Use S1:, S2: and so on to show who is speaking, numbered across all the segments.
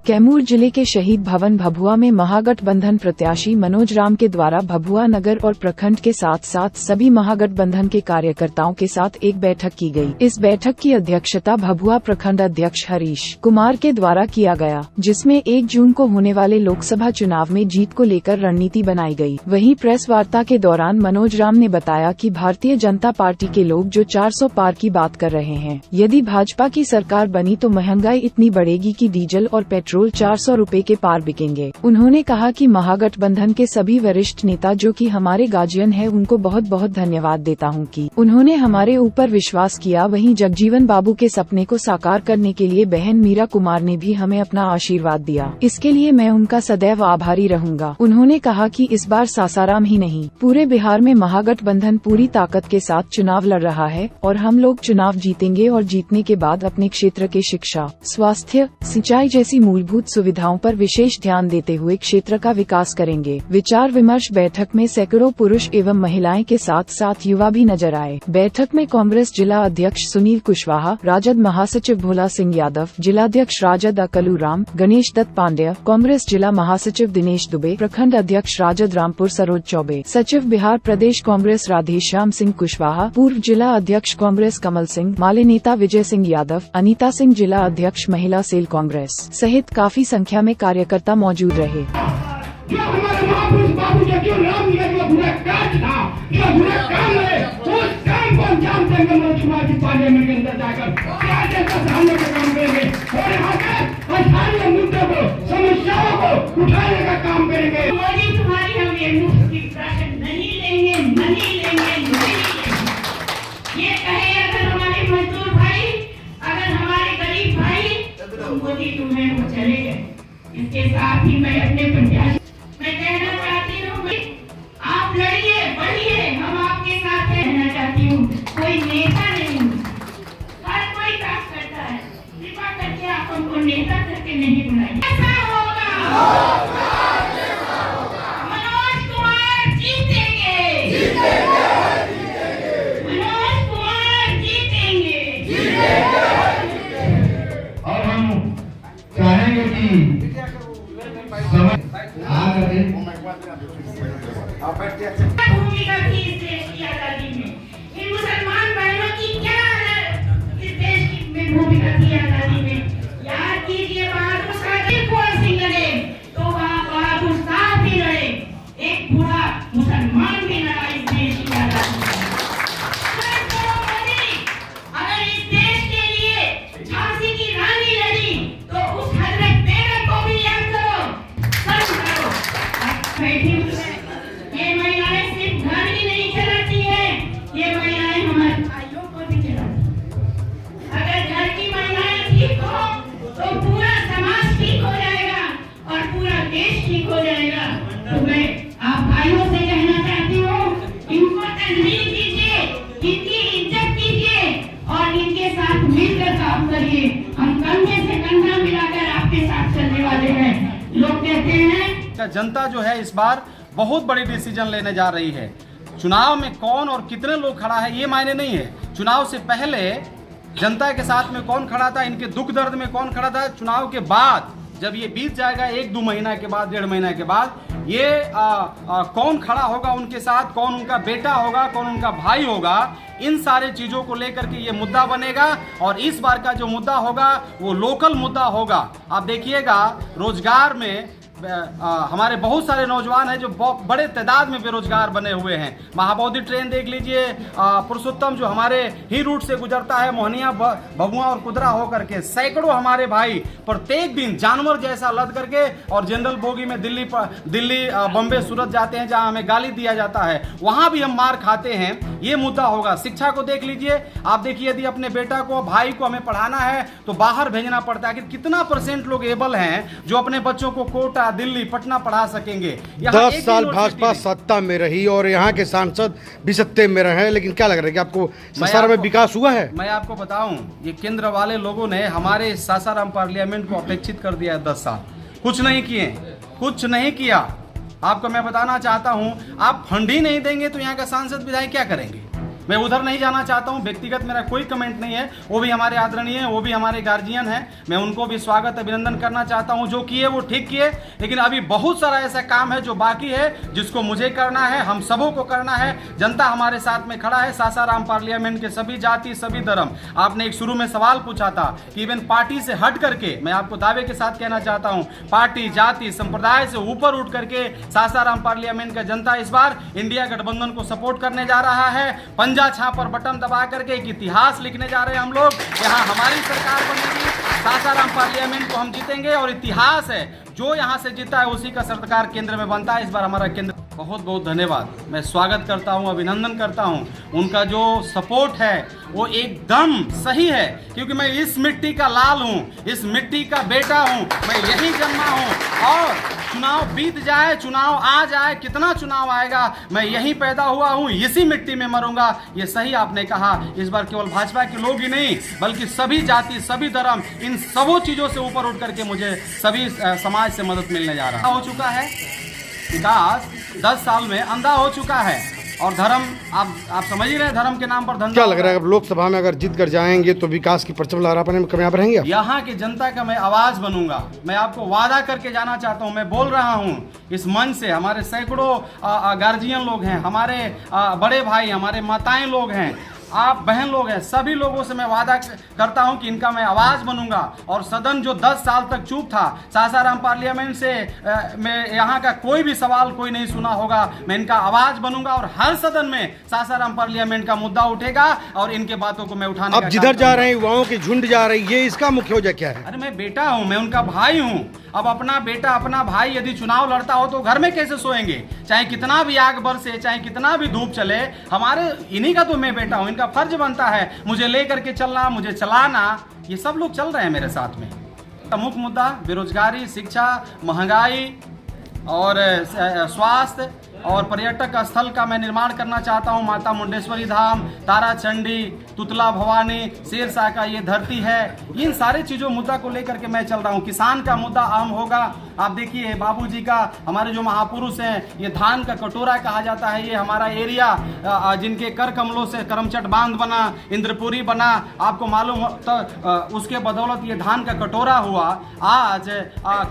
S1: कैमूर जिले के शहीद भवन भभुआ में महागठबंधन प्रत्याशी मनोज राम के द्वारा भभुआ नगर और प्रखंड के साथ साथ सभी महागठबंधन के कार्यकर्ताओं के साथ एक बैठक की गई। इस बैठक की अध्यक्षता भभुआ प्रखंड अध्यक्ष हरीश कुमार के द्वारा किया गया, जिसमें 1 जून को होने वाले लोकसभा चुनाव में जीत को लेकर रणनीति बनाई गई। वहीं प्रेस वार्ता के दौरान मनोज राम ने बताया कि भारतीय जनता पार्टी के लोग जो 400 पार की बात कर रहे हैं, यदि भाजपा की सरकार बनी तो महंगाई इतनी बढ़ेगी कि डीजल और पेट्रोल 400 रुपए के पार बिकेंगे। उन्होंने कहा कि महागठबंधन के सभी वरिष्ठ नेता जो कि हमारे गार्जियन हैं, उनको बहुत बहुत धन्यवाद देता हूं कि उन्होंने हमारे ऊपर विश्वास किया। वहीं जगजीवन बाबू के सपने को साकार करने के लिए बहन मीरा कुमार ने भी हमें अपना आशीर्वाद दिया, इसके लिए मैं उनका सदैव आभारी रहूंगा। उन्होंने कहा कि इस बार सासाराम ही नहीं, पूरे बिहार में महागठबंधन पूरी ताकत के साथ चुनाव लड़ रहा है और हम लोग चुनाव जीतेंगे और जीतने के बाद अपने क्षेत्र के शिक्षा, स्वास्थ्य, सिंचाई जैसी मूलभूत सुविधाओं पर विशेष ध्यान देते हुए क्षेत्र का विकास करेंगे। विचार विमर्श बैठक में सैकड़ों पुरुष एवं महिलाएं के साथ साथ युवा भी नजर आए। बैठक में कांग्रेस जिला अध्यक्ष सुनील कुशवाहा, राजद महासचिव भोला सिंह यादव, जिलाध्यक्ष राजद अकलू राम, गणेश दत्त पांड्या, कांग्रेस जिला महासचिव दिनेश दुबे, प्रखंड अध्यक्ष राजद रामपुर सरोज चौबे, सचिव बिहार प्रदेश कांग्रेस राधेश्याम सिंह कुशवाहा, पूर्व जिला अध्यक्ष कांग्रेस कमल सिंह, माले नेता विजय सिंह यादव, अनीता सिंह जिला अध्यक्ष महिला सेल कांग्रेस सहित काफी संख्या में कार्यकर्ता मौजूद रहे।
S2: जो हमारे महापुरुष बाबू जो राम ने जो बुरा काज था, जो बुरा काम है, उस काम को अंजाम देंगे मनोज कुमार जी पार्लियामेंट के अंदर जाकर क्या जैसा सामने का काम करेंगे और यहाँ के स्थानीय मुद्दों को, समस्याओं को उठाने का काम करेंगे।
S3: मोदी तुम्हारी हम ये मुफ्त की राशन नहीं लेंगे, नहीं लेंगे, नहीं लेंगे। ये कहे अगर हमारे मजदूर भाई, अगर हमारे गरीब भाई, तो मोदी तुम्हें वो चले गए। इसके साथ ही मैं अपने प्रत्याशी मैं कहना चाहती हूँ, आप लड़िए, बढ़िए, हम आपके साथ हैं। कहना चाहती हूँ, कोई नेता नहीं, हर कोई काम करता है, कृपा करके आप हमको नेता करके नहीं बुलाइए। ऐसा होगा, मनोज कुमार जीतेंगे, मनोज कुमार जीतेंगे।
S2: और हम चाहेंगे कि
S3: भूमिका थी इस देश की आजादी में, इन मुसलमान बहनों की क्या इस देश की में भूमिका थी आजादी में। याद कीजिए, बहादुर शाह कुंवर सिंह लड़े तो वहाँ बहादुर शाह भी लड़े, एक बूढ़ा मुसलमान भी लड़ा इस देश की आजादी में। अगर इस देश के लिए झांसी की रानी लड़ी तो उस हजरत बेगम को भी याद करो, सर्व करो। बैठी ये महिलाएं सिर्फ घर ही नहीं चलाती हैं, ये महिलाएं हमारे भाइयों को भी चलाती हैं। अगर घर की महिलाएं ठीक हो तो पूरा समाज ठीक हो जाएगा और पूरा देश ठीक हो जाएगा। तो मैं आप भाइयों से कहना चाहती हूँ, इनको तस्लीम कीजिए, इनकी इज्जत कीजिए और इनके साथ मिलकर काम करिए। हम कंधे से कंधा मिलाकर आपके साथ चलने वाले हैं। लोग कहते हैं
S4: जनता जो है इस बार बहुत बड़ी डिसीजन लेने जा रही है। चुनाव में कौन और कितने लोग खड़ा है ये मायने नहीं है। चुनाव से पहले जनता के साथ में कौन खड़ा था, इनके दुख दर्द में कौन खड़ा था, चुनाव के बाद जब ये बीत जाएगा 1-2 महीना के बाद, 1.5 महीना के बाद, ये कौन खड़ा होगा उनके साथ, कौन उनका बेटा होगा, कौन उनका भाई होगा, इन सारे चीजों को लेकर के ये मुद्दा बनेगा। और इस बार का जो मुद्दा होगा वो लोकल मुद्दा होगा। आप देखिएगा, रोजगार में हमारे बहुत सारे नौजवान हैं जो बड़े तादाद में बेरोजगार बने हुए हैं। महाबोधि ट्रेन देख लीजिए, पुरुषोत्तम जो हमारे ही रूट से गुजरता है, मोहनिया, भभुआ और कुदरा होकर के, सैकड़ों हमारे भाई प्रत्येक दिन जानवर जैसा लद करके और जनरल बोगी में दिल्ली बम्बे, सूरत जाते हैं, जहां हमें गाली दिया जाता है, वहां भी हम मार खाते हैं। ये मुद्दा होगा। शिक्षा को देख लीजिए, आप देखिए, यदि अपने बेटा को, भाई को हमें पढ़ाना है तो बाहर भेजना पड़ता है। कि कितना % लोग एबल हैं जो अपने बच्चों को कोटा, दिल्ली, पटना पढ़ा सकेंगे।
S5: 10 साल भाजपा सत्ता में रही और यहाँ के सांसद भी सत्ता में रहे, लेकिन क्या लग रहा है कि आपको सासाराम में विकास हुआ है?
S4: मैं आपको बताऊं, ये केंद्र वाले लोगों ने हमारे सासाराम पार्लियामेंट को अपेक्षित कर दिया है 10 साल, कुछ नहीं किए, कुछ नहीं किया। आपको मैं बताना चाहता हूं, आप फंड ही नहीं देंगे तो यहाँ का सांसद विधायक क्या करेंगे? मैं उधर नहीं जाना चाहता हूं, व्यक्तिगत मेरा कोई कमेंट नहीं है। वो भी हमारे आदरणीय हैं, वो भी हमारे गार्जियन हैं, मैं उनको भी स्वागत अभिनंदन करना चाहता हूं। जो किए वो ठीक किए, लेकिन अभी बहुत सारा ऐसा काम है जो बाकी है, जिसको मुझे करना है, हम सबों को करना है। जनता हमारे साथ में खड़ा है। सासाराम पार्लियामेंट के सभी जाति, सभी धर्म। आपने एक शुरू में सवाल पूछा था कि इवन पार्टी से हट करके, मैं आपको दावे के साथ कहना चाहता हूं, पार्टी, जाति, संप्रदाय से ऊपर उठ करके सासाराम पार्लियामेंट का जनता इस बार इंडिया गठबंधन को सपोर्ट करने जा रहा है। पंजा छाप पर बटन दबा करके एक इतिहास लिखने जा रहे हैं हम लोग। यहाँ हमारी सरकार बनेगी, सासाराम पार्लियामेंट को हम जीतेंगे और इतिहास है, जो यहाँ से जीता है उसी का सरकार केंद्र में बनता है। इस बार हमारा केंद्र। बहुत बहुत धन्यवाद, मैं स्वागत करता हूँ, अभिनंदन करता हूँ। उनका जो सपोर्ट है वो एकदम सही है, क्योंकि मैं इस मिट्टी का लाल हूँ, इस मिट्टी का बेटा हूँ, मैं यही जन्मा हूँ। और चुनाव बीत जाए, चुनाव आ जाए, कितना चुनाव आएगा, मैं यहीं पैदा हुआ हूँ, इसी मिट्टी में मरूंगा। ये सही आपने कहा। इस बार केवल भाजपा के लोग ही नहीं, बल्कि सभी जाति, सभी धर्म, इन सबों चीजों से ऊपर उठ करके मुझे सभी समाज से मदद मिलने जा रहा हो चुका है। विकास 10 साल में अंधा हो चुका है, और धर्म, आप समझ ही रहे हैं, धर्म के नाम पर धंधा।
S5: क्या लग रहा है अब लोकसभा में अगर जीत कर जाएंगे तो विकास की परचम लहराने में कामयाब रहेंगे?
S4: यहाँ की जनता का मैं आवाज बनूंगा। मैं आपको वादा करके जाना चाहता हूँ, मैं बोल रहा हूँ इस मंच से। हमारे सैकड़ों गार्जियन लोग हैं, हमारे बड़े भाई, हमारे माताएं लोग हैं, आप बहन लोग हैं, सभी लोगों से मैं वादा करता हूं कि इनका मैं आवाज बनूंगा। और सदन जो 10 साल तक चुप था, सासाराम पार्लियामेंट से मैं यहाँ का कोई भी सवाल कोई नहीं सुना होगा, मैं इनका आवाज बनूंगा और हर सदन में सासाराम पार्लियामेंट का मुद्दा उठेगा और इनके बातों को मैं उठाने
S5: अब जिधर जा रहे हैं युवाओं की झुंड जा रही है, इसका मुख्य वजह क्या है?
S4: अरे मैं बेटा हूं, मैं उनका भाई हूं। अब अपना बेटा, अपना भाई यदि चुनाव लड़ता हो तो घर में कैसे सोएंगे? चाहे कितना भी आग बरसे, चाहे कितना भी धूप चले, हमारे इन्हीं का तो मैं बेटा हूं। इनका फर्ज बनता है मुझे लेकर के चलना, मुझे चलाना। ये सब लोग चल रहे हैं मेरे साथ में। प्रमुख मुद्दा बेरोजगारी, शिक्षा, महंगाई और स्वास्थ्य और पर्यटक स्थल का मैं निर्माण करना चाहता हूं। माता मुंडेश्वरी धाम, तारा चंडी, तुतला भवानी, शेरशाह का ये धरती है। इन सारे चीज़ों मुद्दा को लेकर के मैं चल रहा हूं। किसान का मुद्दा अहम होगा। आप देखिए बाबूजी का, हमारे जो महापुरुष हैं, ये धान का कटोरा कहा जाता है। ये हमारा एरिया जिनके कर कमलों से करमचट बांध बना, इंद्रपुरी बना, आपको मालूम हो तो उसके बदौलत ये धान का कटोरा हुआ। आज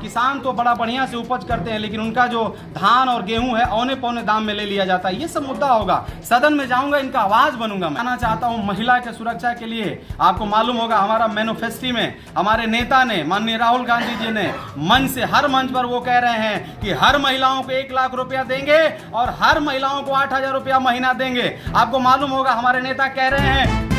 S4: किसान तो बड़ा बढ़िया से उपज करते हैं, लेकिन उनका जो धान और गेहूं है औने पौने दाम में ले लिया जाता है। ये सब मुद्दा होगा। सदन में जाऊंगा, इनका आवाज बनूंगा। मैं कहना चाहता हूं महिला के सुरक्षा के लिए, आपको मालूम होगा हमारा मैनिफेस्टो में हमारे नेता ने, माननीय राहुल गांधी जी ने मंच से, हर मंच पर वो कह रहे हैं कि हर महिलाओं को 1 लाख रुपया देंगे और हर महिलाओं को 8,000 रुपया महीना देंगे। आपको मालूम होगा हमारे नेता कह रहे हैं